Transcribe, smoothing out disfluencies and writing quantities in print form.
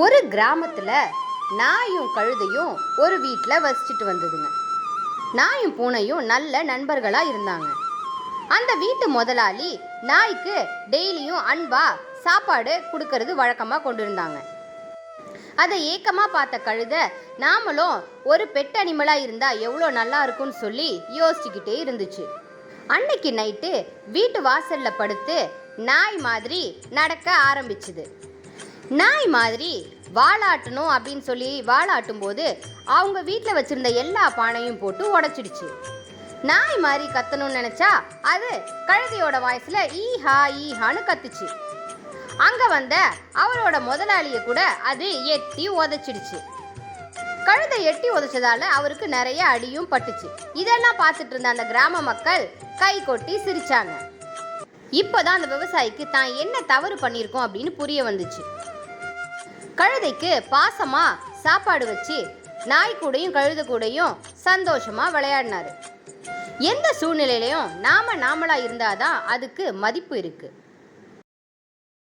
ஒரு கிராமத்துல நாயும் கழுதையும் ஒரு வீட்டில் வசிச்சுட்டு வந்ததுங்க. நாயும் பூனையும் நல்ல நண்பர்களா இருந்தாங்க. அந்த வீட்டு முதலாளி நாய்க்கு டெய்லியும் அன்பா சாப்பாடு கொடுக்கறது வழக்கமாக கொண்டு இருந்தாங்க. அதை ஏக்கமாக பார்த்த கழுதை நாமளும் ஒரு பெட் அனிமலாக இருந்தால் எவ்வளோ நல்லா இருக்கும்னு சொல்லி யோசிச்சுக்கிட்டே இருந்துச்சு. அன்னைக்கு நைட்டு வீட்டு வாசலில் படுத்து நாய் மாதிரி நடக்க ஆரம்பிச்சுது. நாய் மாதிரி வாலாட்டணும் அப்படின்னு சொல்லி வாலாட்டும் போது அவங்க வீட்டில் வச்சிருந்த எல்லா பானையும் போட்டு உடைச்சிடுச்சு. நாய் மாதிரி கத்தணும்னு நினைச்சா அது கழுதையோட வாய்ஸ்ல ஈஹா ஈஹான்னு கத்துச்சு. அங்க வந்த அவரோட முதலாளிய கூட அது எட்டி உதைச்சிடுச்சு. கழுதை எட்டி உதைச்சதால அவருக்கு நிறைய அடியும் பட்டுச்சு. இதெல்லாம் பார்த்துட்டு இருந்த அந்த கிராம மக்கள் கை கொட்டி சிரிச்சாங்க. இப்போதான் அந்த விவசாயிக்கு தான் என்ன தவறு பண்ணியிருக்கோம் அப்படின்னு புரிய வந்துச்சு. கழுதைக்கு பாசமா சாப்பாடு வச்சு நாய் கூடையும் கழுதை கூடையும் சந்தோஷமா விளையாடினாரு. எந்த சூழ்நிலையிலையும் நாமளா இருந்தாதான் அதுக்கு மதிப்பு இருக்கு.